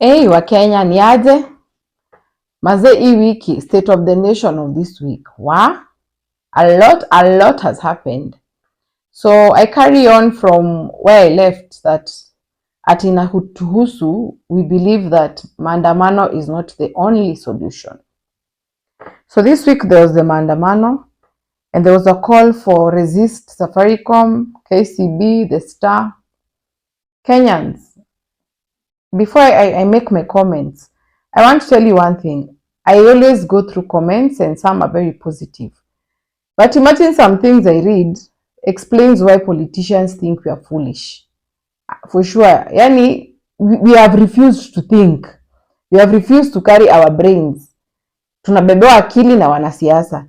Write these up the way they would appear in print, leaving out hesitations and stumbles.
Hey, wa Kenya ni aje? Maze hii wiki, state of the nation of this week. A lot has happened. So I carry on from where I left, that at Inahutuhusu, we believe that Mandamano is not the only solution. So this week there was the Mandamano, and there was a call for resist Safaricom, KCB, the Star. Kenyans, before I make my comments, I want to tell you one thing. I always go through comments and some are very positive. But imagine some things I read explains why politicians think we are foolish. For sure. Yani, we have refused to think. We have refused to carry our brains. Tunabebewa akili na wanasiasa.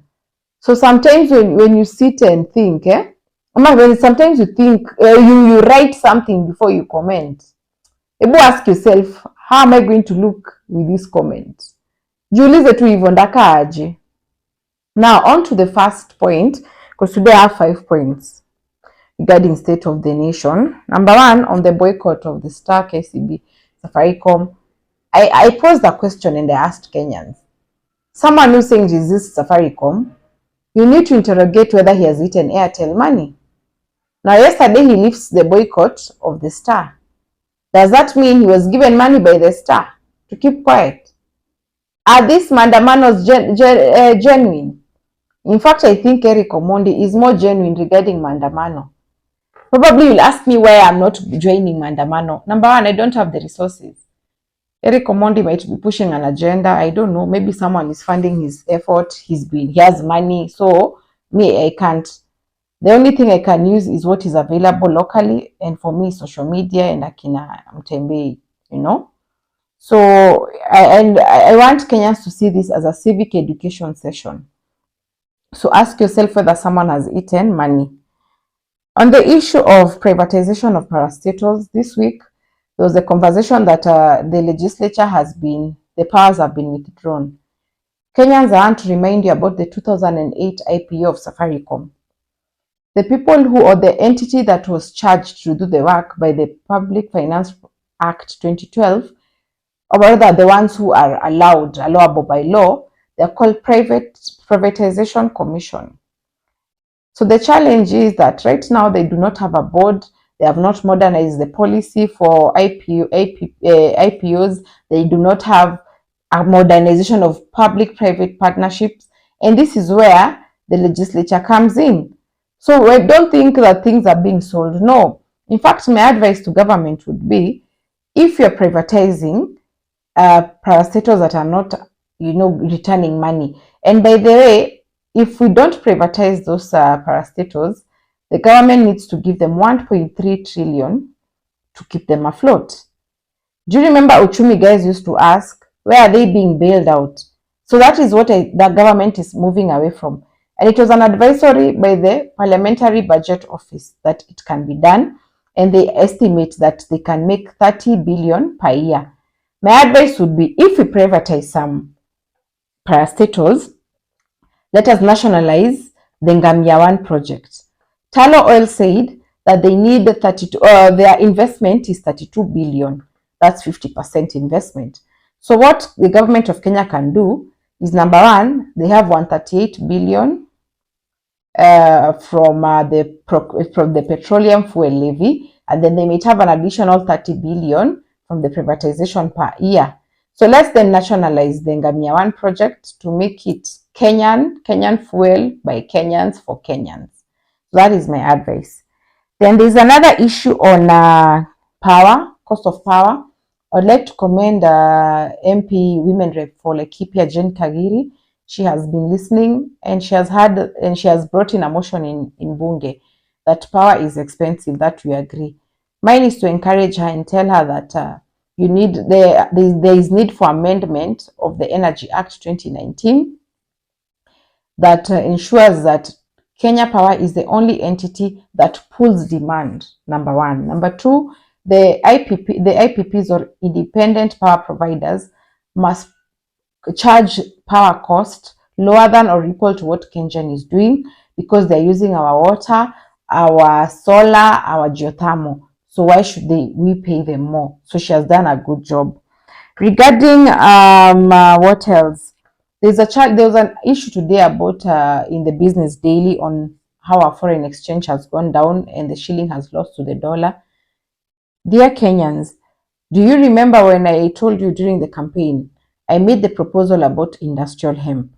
So sometimes when you sit and think, sometimes you think, you write something before you comment. Ebu ask yourself, how am I going to look with this comment? Jiulize tu hivyo ndaka aje. Now, on to the first point, because today I have 5 points regarding state of the nation. Number 1, on the boycott of the Star, KCB, Safaricom. I posed a question and I asked Kenyans. Someone who's saying resist Safaricom, you need to interrogate whether he has eaten Airtel money. Now, yesterday he lifts the boycott of the Star. Does that mean he was given money by the Star to keep quiet? Are these Mandamanos genuine? In fact, I think Eric Omondi is more genuine regarding Mandamano. Probably you'll ask me why I'm not joining Mandamano. Number 1, I don't have the resources. Eric Omondi might be pushing an agenda. I don't know. Maybe someone is funding his effort. He has money. So me, I can't. The only thing I can use is what is available locally, and for me, social media and akina Mutembei, So I want Kenyans to see this as a civic education session. So ask yourself whether someone has eaten money. On the issue of privatization of parastatals, this week there was a conversation that the legislature the powers have been withdrawn. Kenyans, I want to remind you about the 2008 IPO of Safaricom. The people or the entity that was charged to do the work by the Public Finance Act 2012, or rather the ones who are allowable by law, they're called Privatization Commission. So the challenge is that right now they do not have a board. They have not modernized the policy for IPOs. They do not have a modernization of public-private partnerships. And this is where the legislature comes in. So I don't think that things are being sold. No. In fact, my advice to government would be, if you're privatizing parastatals that are not, returning money. And by the way, if we don't privatize those parastatals, the government needs to give them 1.3 trillion to keep them afloat. Do you remember Uchumi guys used to ask, where are they being bailed out? So that is what the government is moving away from. And it was an advisory by the Parliamentary Budget Office that it can be done. And they estimate that they can make 30 billion per year. My advice would be, if we privatize some parastatals, let us nationalize the Ngamia 1 project. Talo Oil said that they need their investment is 32 billion. That's 50% investment. So what the government of Kenya can do is, number 1, they have 138 billion from the petroleum fuel levy, and then they might have an additional 30 billion from the privatization per year. So let's then nationalize the Ngamia 1 project to make it Kenyan fuel by Kenyans for Kenyans. That is my advice. Then there's another issue on cost of power. I'd like to commend MP Women Rep for Laikipia, Jane Kagiri. She has been listening, and she has brought in a motion in Bunge that power is expensive. That we agree. Mine is to encourage her and tell her that there is need for amendment of the Energy Act 2019 that ensures that Kenya Power is the only entity that pulls demand, number 1. Number 2, the IPPs or independent power providers must charge power cost lower than or equal to what KenGen is doing, because they're using our water, our solar, our geothermal. So why should we pay them more? So she has done a good job. Regarding what else? There was an issue today about in the Business Daily on how our foreign exchange has gone down and the shilling has lost to the dollar. Dear Kenyans, do you remember when I told you during the campaign, I made the proposal about industrial hemp?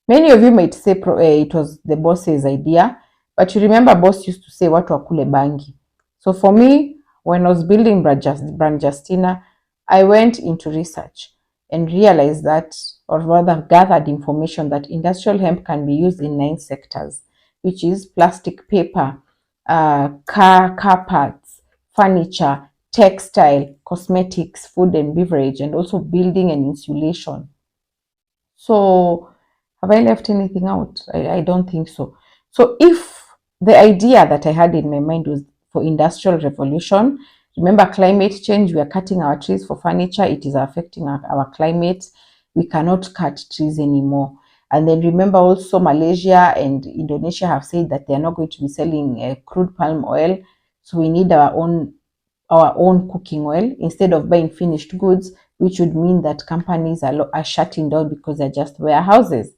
Many of you might say it was the boss's idea, but you remember boss used to say watu wakule bangi. So for me, when I was building brand Justina, I went into research and realized that, or rather gathered information that industrial hemp can be used in 9 sectors, which is plastic, paper, car parts, furniture, textile, cosmetics, food and beverage, and also building and insulation. So have I left anything out? I don't think so. So if the idea that I had in my mind was for industrial revolution, remember climate change, we are cutting our trees for furniture, it is affecting our climate. We cannot cut trees anymore. And then remember also Malaysia and Indonesia have said that they are not going to be selling crude palm oil. So we need our own cooking oil instead of buying finished goods, which would mean that companies are shutting down because they're just warehouses.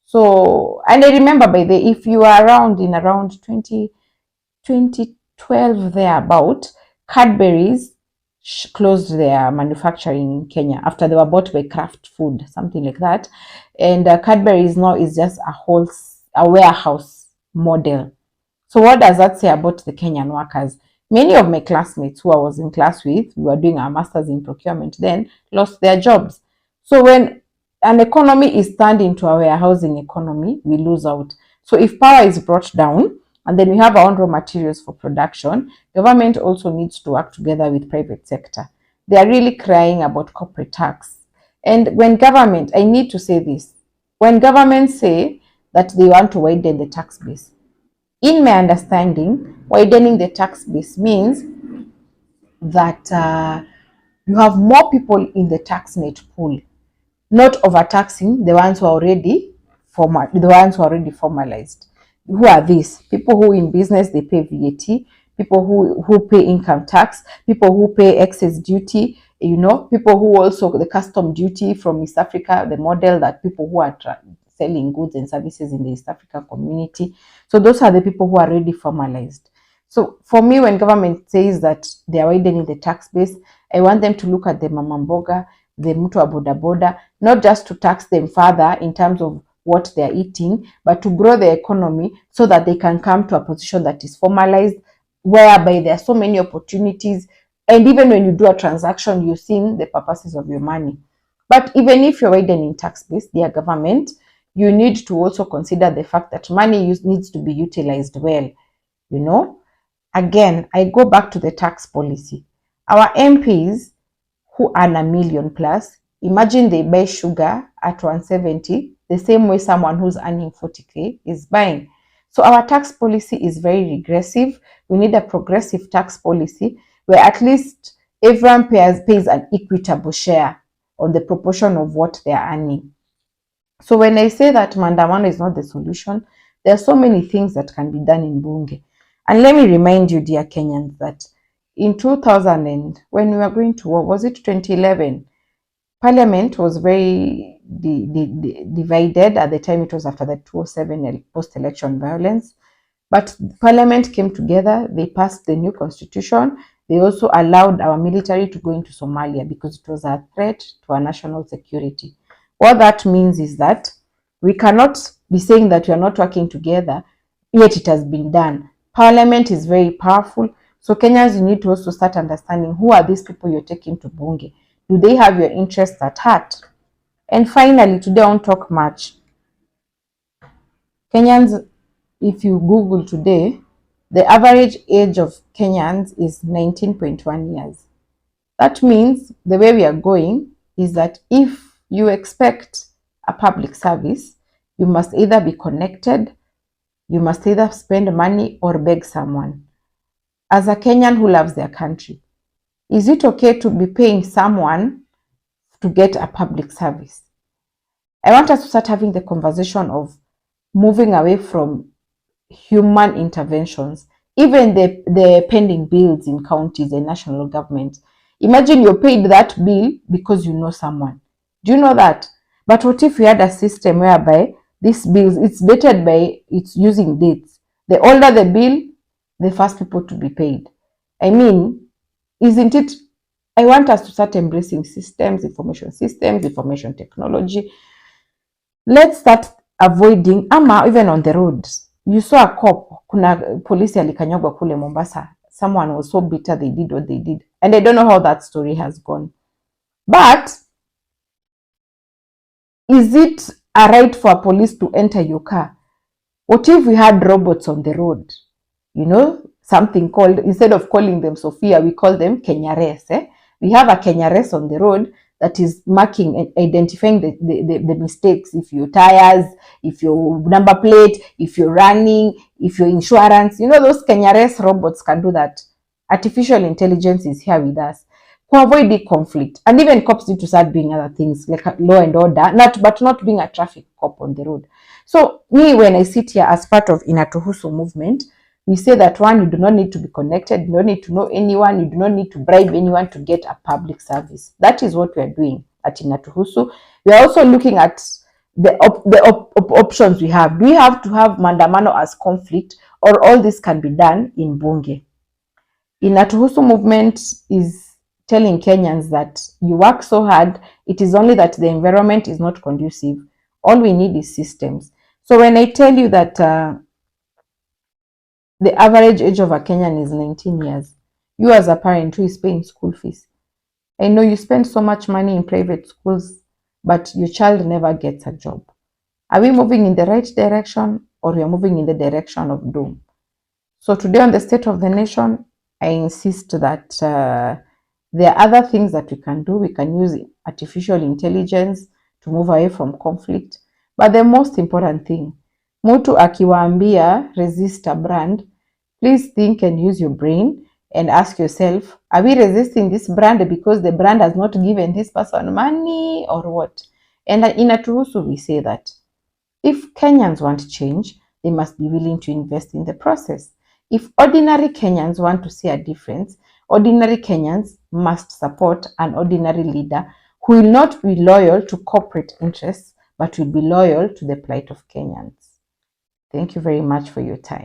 So, and I remember if you are around in around 2012 thereabout, Cadbury's closed their manufacturing in Kenya after they were bought by Kraft Food, something like that. And Cadbury's now is just a warehouse model. So what does that say about the Kenyan workers? Many of my classmates who I was in class with, we were doing our masters in procurement then, lost their jobs. So when an economy is turned into a warehousing economy, we lose out. So if power is brought down, and then we have our own raw materials for production, government also needs to work together with private sector. They are really crying about corporate tax. And when government, I need to say this, when governments say that they want to widen the tax base, in my understanding, widening the tax base means that you have more people in the tax net pool, not overtaxing the ones who are already formalized. Who are these? People who in business they pay VAT, people who pay income tax, people who pay excess duty, people who also the custom duty from East Africa, the model that people who are selling goods and services in the East Africa community. So those are the people who are already formalized. So for me, when government says that they are widening the tax base, I want them to look at the mama mboga, the mtu wa boda boda, not just to tax them further in terms of what they are eating, but to grow the economy so that they can come to a position that is formalized, whereby there are so many opportunities. And even when you do a transaction, you're seeing the purposes of your money. But even if you're widening tax base, dear government, you need to also consider the fact that money needs to be utilized well. Again, I go back to the tax policy. Our MPs who earn $1 million plus, imagine they buy sugar at 170, the same way someone who's earning 40K is buying. So our tax policy is very regressive. We need a progressive tax policy where at least everyone pays an equitable share on the proportion of what they are earning. So when I say that Mandamano is not the solution, there are so many things that can be done in Bunge. And let me remind you, dear Kenyans, that in 2000, when we were going to war, was it 2011? Parliament was very divided. At the time, it was after the 2007 post-election violence. But Parliament came together. They passed the new constitution. They also allowed our military to go into Somalia because it was a threat to our national security. What that means is that we cannot be saying that we are not working together, yet it has been done. Parliament is very powerful. So Kenyans, you need to also start understanding who are these people you're taking to Bunge. Do they have your interests at heart? And finally, today I won't talk much. Kenyans, if you Google today, the average age of Kenyans is 19.1 years. That means the way we are going is that if you expect a public service, you must either be connected, you must either spend money or beg someone. As a Kenyan who loves their country, is it okay to be paying someone to get a public service? I want us to start having the conversation of moving away from human interventions, even the pending bills in counties and national government. Imagine you're paid that bill because you know someone. Do you know that? But what if we had a system whereby these bills, it's dated by, it's using dates. The older the bill, the first people to be paid. I mean, isn't it? I want us to start embracing systems, information technology. Let's start avoiding, ama even on the roads. You saw a cop, kuna polisi alikanyagwa kule Mombasa. Someone was so bitter they did what they did. And I don't know how that story has gone. But is it a right for police to enter your car? What if we had robots on the road? You know, something called, instead of calling them Sophia, we call them Kenyares. We have a Kenyares on the road that is marking and identifying the mistakes. If your tires, if your number plate, if you're running, if your insurance, you know, those Kenyares robots can do that. Artificial intelligence is here with us to avoid the conflict. And even cops need to start doing other things like law and order, but not being a traffic cop on the road. So me, when I sit here as part of Inatuhusu movement, we say that one, you do not need to be connected, you don't need to know anyone, you do not need to bribe anyone to get a public service. That is what we are doing at Inatuhusu. We are also looking at the options we have. Do we have to have Mandamano as conflict, or all this can be done in Bunge? Inatuhusu movement is telling Kenyans that you work so hard, it is only that the environment is not conducive. All we need is systems. So when I tell you that the average age of a Kenyan is 19 years, you as a parent who is paying school fees, I know you spend so much money in private schools, but your child never gets a job. Are we moving in the right direction, or we are moving in the direction of doom? So today on the State of the Nation, I insist that there are other things that we can do. We can use artificial intelligence to move away from conflict. But the most important thing, mtu akiwaambia resist a brand, please think and use your brain and ask yourself, are we resisting this brand because the brand has not given this person money, or what? And in Atuhusu, we say that if Kenyans want change, they must be willing to invest in the process. If ordinary Kenyans want to see a difference, ordinary Kenyans must support an ordinary leader who will not be loyal to corporate interests, but will be loyal to the plight of Kenyans. Thank you very much for your time.